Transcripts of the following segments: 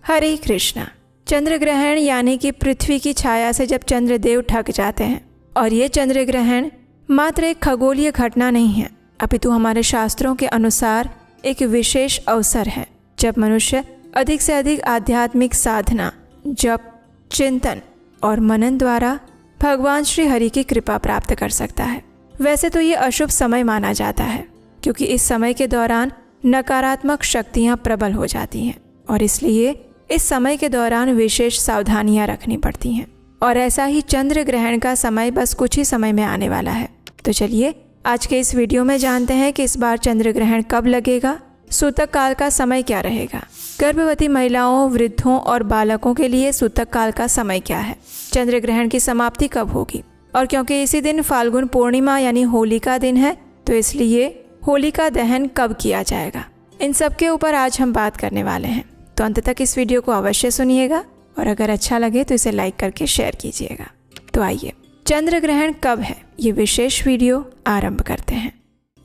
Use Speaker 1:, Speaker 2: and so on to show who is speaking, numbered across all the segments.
Speaker 1: हरे कृष्णा। चंद्र ग्रहण यानी कि पृथ्वी की छाया से जब चंद्रदेव ढक जाते हैं, और ये चंद्र ग्रहण मात्र एक खगोलीय घटना नहीं है, अपितु हमारे शास्त्रों के अनुसार एक विशेष अवसर है जब मनुष्य अधिक से अधिक आध्यात्मिक साधना, जप, चिंतन और मनन द्वारा भगवान श्री हरि की कृपा प्राप्त कर सकता है। वैसे तो ये अशुभ समय माना जाता है, क्योंकि इस समय के दौरान नकारात्मक शक्तियाँ प्रबल हो जाती हैं और इसलिए इस समय के दौरान विशेष सावधानियां रखनी पड़ती हैं। और ऐसा ही चंद्र ग्रहण का समय बस कुछ ही समय में आने वाला है। तो चलिए आज के इस वीडियो में जानते हैं कि इस बार चंद्र ग्रहण कब लगेगा, सूतक काल का समय क्या रहेगा, गर्भवती महिलाओं, वृद्धों और बालकों के लिए सूतक काल का समय क्या है, चंद्र ग्रहण की समाप्ति कब होगी, और क्योंकि इसी दिन फाल्गुन पूर्णिमा यानी होली का दिन है, तो इसलिए होलिका दहन कब किया जाएगा, इन सब के ऊपर आज हम बात करने वाले हैं। तो अंत तक इस वीडियो को अवश्य सुनिएगा और अगर अच्छा लगे तो इसे लाइक करके शेयर कीजिएगा। तो आइए चंद्र ग्रहण कब है, ये विशेष वीडियो आरंभ करते हैं।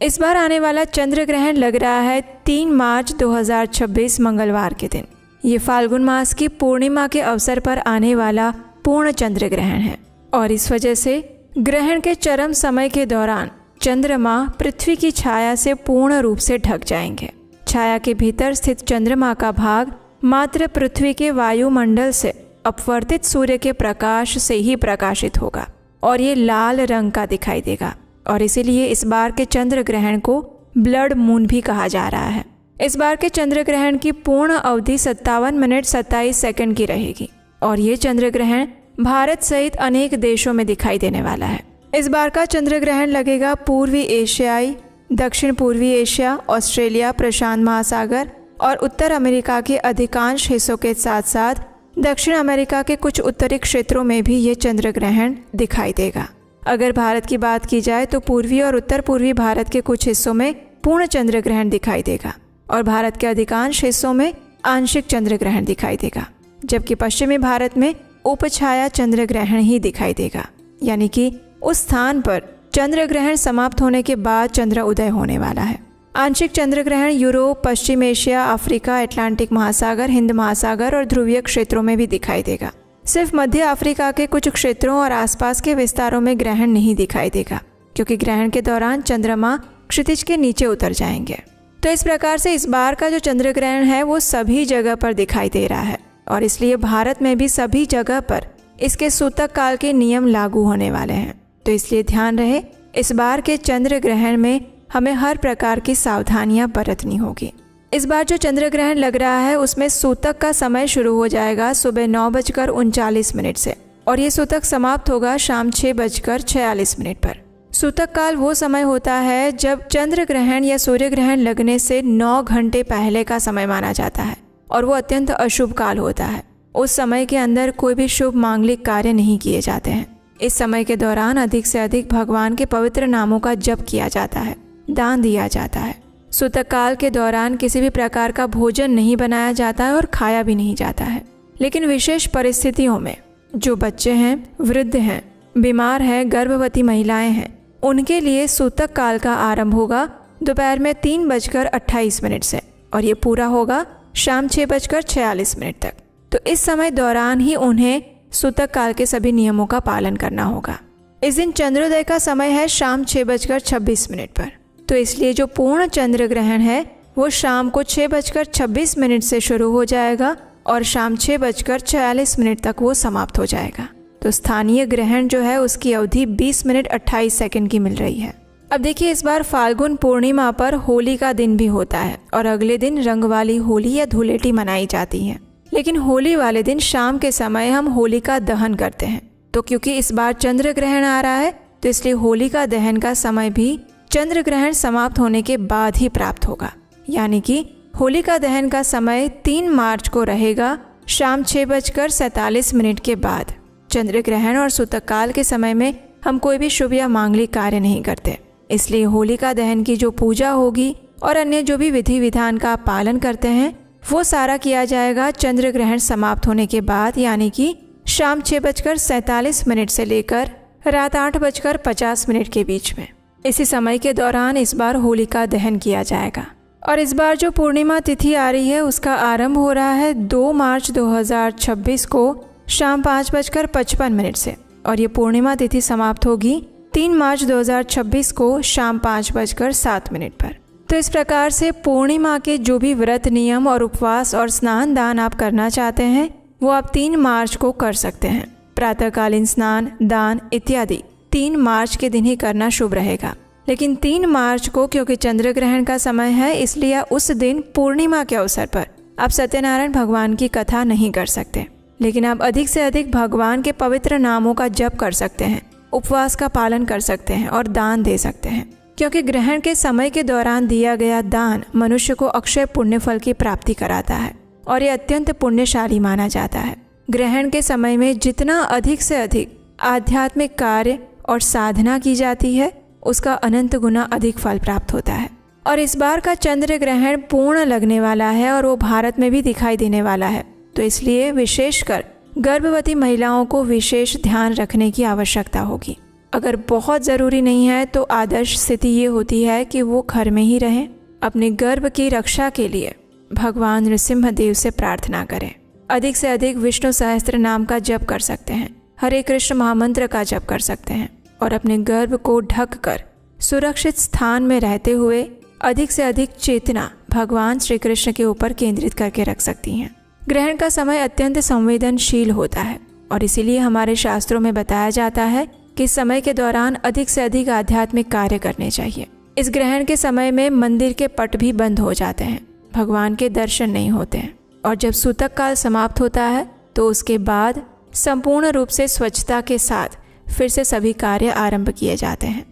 Speaker 1: इस बार आने वाला चंद्र ग्रहण लग रहा है 3 मार्च 2026 मंगलवार के दिन। ये फाल्गुन मास की पूर्णिमा के अवसर पर आने वाला पूर्ण चंद्र ग्रहण है और इस वजह से ग्रहण के चरम समय के दौरान चंद्रमा पृथ्वी की छाया से पूर्ण रूप से ढक जाएंगे। छाया के भीतर स्थित चंद्रमा का भाग मात्र पृथ्वी के वायुमंडल से अपवर्तित सूर्य के प्रकाश से ही प्रकाशित होगा और ये लाल रंग का दिखाई देगा और इसीलिए इस बार के चंद्र ग्रहण को ब्लड मून भी कहा जा रहा है। इस बार के चंद्र ग्रहण की पूर्ण अवधि 57 मिनट 27 सेकंड की रहेगी और ये चंद्र ग्रहण भारत सहित अनेक देशों में दिखाई देने वाला है। इस बार का चंद्र ग्रहण लगेगा पूर्वी एशियाई, दक्षिण पूर्वी एशिया, ऑस्ट्रेलिया, प्रशांत महासागर और उत्तर अमेरिका के अधिकांश हिस्सों के साथ साथ दक्षिण अमेरिका के कुछ उत्तरी क्षेत्रों में भी ये चंद्र ग्रहण दिखाई देगा। अगर भारत की बात की जाए तो पूर्वी और उत्तर पूर्वी भारत के कुछ हिस्सों में पूर्ण चंद्र ग्रहण दिखाई देगा और भारत के अधिकांश हिस्सों में आंशिक चंद्र ग्रहण दिखाई देगा, जबकि पश्चिमी भारत में उपछाया चंद्र ग्रहण ही दिखाई देगा, यानी कि उस स्थान पर चंद्र ग्रहण समाप्त होने के बाद चंद्र उदय होने वाला है। आंशिक चंद्र ग्रहण यूरोप, पश्चिम एशिया, अफ्रीका, अटलांटिक महासागर, हिंद महासागर और ध्रुवीय क्षेत्रों में भी दिखाई देगा। सिर्फ मध्य अफ्रीका के कुछ क्षेत्रों और आसपास के विस्तारों में ग्रहण नहीं दिखाई देगा, क्योंकि ग्रहण के दौरान चंद्रमा क्षितिज के नीचे उतर जाएंगे। तो इस प्रकार से इस बार का जो चंद्र ग्रहण है वो सभी जगह पर दिखाई दे रहा है और इसलिए भारत में भी सभी जगह पर इसके सूतक काल के नियम लागू होने वाले हैं। तो इसलिए ध्यान रहे, इस बार के चंद्र ग्रहण में हमें हर प्रकार की सावधानियां बरतनी होगी। इस बार जो चंद्र ग्रहण लग रहा है उसमें सूतक का समय शुरू हो जाएगा सुबह 9:39 से और ये सूतक समाप्त होगा शाम 6:46 पर। सूतक काल वो समय होता है जब चंद्र ग्रहण या सूर्य ग्रहण लगने से 9 घंटे पहले का समय माना जाता है और वो अत्यंत अशुभ काल होता है। उस समय के अंदर कोई भी शुभ मांगलिक कार्य नहीं किए जाते हैं। इस समय के दौरान अधिक से अधिक भगवान के पवित्र नामों का जप किया जाता है, दान दिया जाता है। सूतक काल के दौरान किसी भी प्रकार का भोजन नहीं बनाया जाता है और खाया भी नहीं जाता है। लेकिन विशेष परिस्थितियों में जो बच्चे हैं, वृद्ध हैं, बीमार हैं, गर्भवती महिलाएं हैं, उनके लिए सूतक काल का आरंभ होगा दोपहर में 3:28 से और ये पूरा होगा शाम 6:46 तक। तो इस समय दौरान ही उन्हें सूतक काल के सभी नियमों का पालन करना होगा। इस दिन चंद्रोदय का समय है शाम 6:26 पर, तो इसलिए जो पूर्ण चंद्र ग्रहण है वो शाम को 6:26 से शुरू हो जाएगा और शाम 6:46 तक वो समाप्त हो जाएगा। तो स्थानीय ग्रहण जो है उसकी अवधि 20 मिनट 28 सेकंड की मिल रही है। अब देखिए, इस बार फाल्गुन पूर्णिमा पर होली का दिन भी होता है और अगले दिन रंग वाली होली या धुलेटी मनाई जाती है। लेकिन होली वाले दिन शाम के समय हम होलिका दहन करते हैं। तो क्योंकि इस बार चंद्र ग्रहण आ रहा है तो इसलिए होलिका दहन का समय भी चंद्र ग्रहण समाप्त होने के बाद ही प्राप्त होगा, यानी कि होलिका दहन का समय 3 मार्च को रहेगा शाम 6:47 के बाद। चंद्र ग्रहण और सूतक काल के समय में हम कोई भी शुभ या मांगलिक कार्य नहीं करते, इसलिए होलिका दहन की जो पूजा होगी और अन्य जो भी विधि विधान का पालन करते हैं वो सारा किया जाएगा चंद्र ग्रहण समाप्त होने के बाद, यानी कि शाम 6:47 से लेकर रात 8:50 के बीच में। इसी समय के दौरान इस बार होलिका दहन किया जाएगा। और इस बार जो पूर्णिमा तिथि आ रही है उसका आरंभ हो रहा है 2 मार्च 2026 को शाम 5:55 से और ये पूर्णिमा तिथि समाप्त होगी 3 मार्च 2026 को शाम 5:07 पर। तो इस प्रकार से पूर्णिमा के जो भी व्रत, नियम और उपवास और स्नान दान आप करना चाहते हैं वो आप 3 मार्च को कर सकते हैं। प्रातःकालीन स्नान, दान इत्यादि 3 मार्च के दिन ही करना शुभ रहेगा। लेकिन 3 मार्च को क्योंकि चंद्र ग्रहण का समय है, इसलिए उस दिन पूर्णिमा के अवसर पर आप सत्यनारायण भगवान की कथा नहीं कर सकते। लेकिन आप अधिक से अधिक भगवान के पवित्र नामों का जप कर सकते हैं, उपवास का पालन कर सकते हैं और दान दे सकते हैं, क्योंकि ग्रहण के समय के दौरान दिया गया दान मनुष्य को अक्षय पुण्य फल की प्राप्ति कराता है और ये अत्यंत पुण्यशाली माना जाता है। ग्रहण के समय में जितना अधिक से अधिक आध्यात्मिक कार्य और साधना की जाती है उसका अनंत गुना अधिक फल प्राप्त होता है। और इस बार का चंद्र ग्रहण पूर्ण लगने वाला है और वो भारत में भी दिखाई देने वाला है। तो इसलिए विशेषकर गर्भवती महिलाओं को विशेष ध्यान रखने की आवश्यकता होगी। अगर बहुत ज़रूरी नहीं है तो आदर्श स्थिति ये होती है कि वो घर में ही रहें, अपने गर्भ की रक्षा के लिए भगवान नृसिंह देव से प्रार्थना करें। अधिक से अधिक विष्णु सहस्त्र नाम का जप कर सकते हैं, हरे कृष्ण महामंत्र का जप कर सकते हैं और अपने गर्भ को ढक कर सुरक्षित स्थान में रहते हुए अधिक से अधिक चेतना भगवान श्री कृष्ण के ऊपर केंद्रित करके रख सकती हैं। ग्रहण का समय अत्यंत संवेदनशील होता है और इसीलिए हमारे शास्त्रों में बताया जाता है कि समय के दौरान अधिक से अधिक आध्यात्मिक कार्य करने चाहिए। इस ग्रहण के समय में मंदिर के पट भी बंद हो जाते हैं, भगवान के दर्शन नहीं होते हैं और जब सूतक काल समाप्त होता है तो उसके बाद संपूर्ण रूप से स्वच्छता के साथ फिर से सभी कार्य आरंभ किए जाते हैं।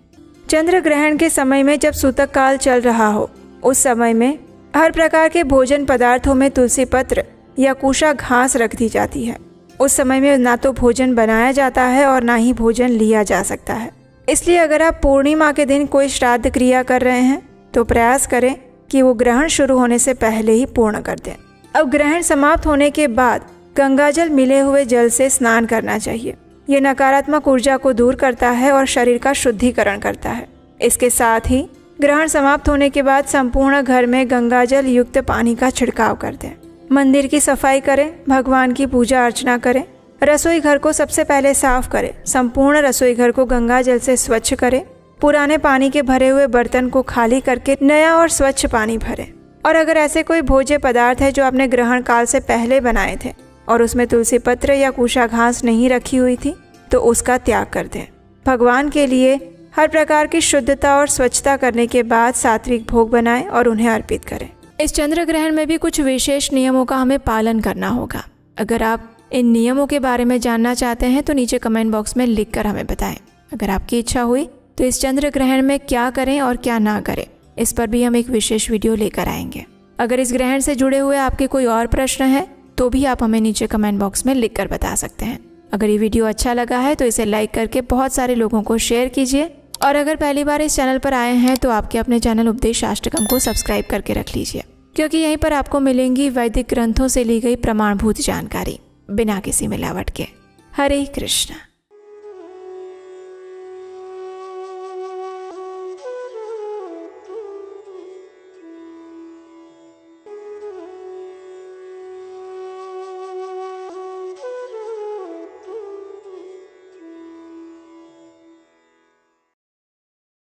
Speaker 1: चंद्र ग्रहण के समय में जब सूतक काल चल रहा हो उस समय में हर प्रकार के भोजन पदार्थों में तुलसी पत्र या कुशा घास रख दी जाती है। उस समय में ना तो भोजन बनाया जाता है और ना ही भोजन लिया जा सकता है। इसलिए अगर आप पूर्णिमा के दिन कोई श्राद्ध क्रिया कर रहे हैं तो प्रयास करें कि वो ग्रहण शुरू होने से पहले ही पूर्ण कर दें। अब ग्रहण समाप्त होने के बाद गंगाजल मिले हुए जल से स्नान करना चाहिए। ये नकारात्मक ऊर्जा को दूर करता है और शरीर का शुद्धिकरण करता है। इसके साथ ही ग्रहण समाप्त होने के बाद संपूर्ण घर में गंगाजल युक्त पानी का छिड़काव कर दें। मंदिर की सफाई करें, भगवान की पूजा अर्चना करें, रसोई घर को सबसे पहले साफ करें, संपूर्ण रसोई घर को गंगाजल से स्वच्छ करें, पुराने पानी के भरे हुए बर्तन को खाली करके नया और स्वच्छ पानी भरें। और अगर ऐसे कोई भोज्य पदार्थ है जो आपने ग्रहण काल से पहले बनाए थे और उसमें तुलसी पत्र या कुशा घास नहीं रखी हुई थी तो उसका त्याग कर दें। भगवान के लिए हर प्रकार की शुद्धता और स्वच्छता करने के बाद सात्विक भोग बनाएं और उन्हें अर्पित करें। इस चंद्र ग्रहण में भी कुछ विशेष नियमों का हमें पालन करना होगा। अगर आप इन नियमों के बारे में जानना चाहते हैं तो नीचे कमेंट बॉक्स में लिखकर हमें बताएं। अगर आपकी इच्छा हुई तो इस चंद्र ग्रहण में क्या करें और क्या ना करें, इस पर भी हम एक विशेष वीडियो लेकर आएंगे। अगर इस ग्रहण से जुड़े हुए आपके कोई और प्रश्न है तो भी आप हमें नीचे कमेंट बॉक्स में लिखकर बता सकते हैं। अगर ये वीडियो अच्छा लगा है तो इसे लाइक करके बहुत सारे लोगों को शेयर कीजिए और अगर पहली बार इस चैनल पर आए हैं तो आपके अपने चैनल उपदेश अष्टकम को सब्सक्राइब करके रख लीजिए, क्योंकि यहीं पर आपको मिलेंगी वैदिक ग्रंथों से ली गई प्रमाणभूत जानकारी बिना किसी मिलावट के। हरे कृष्ण।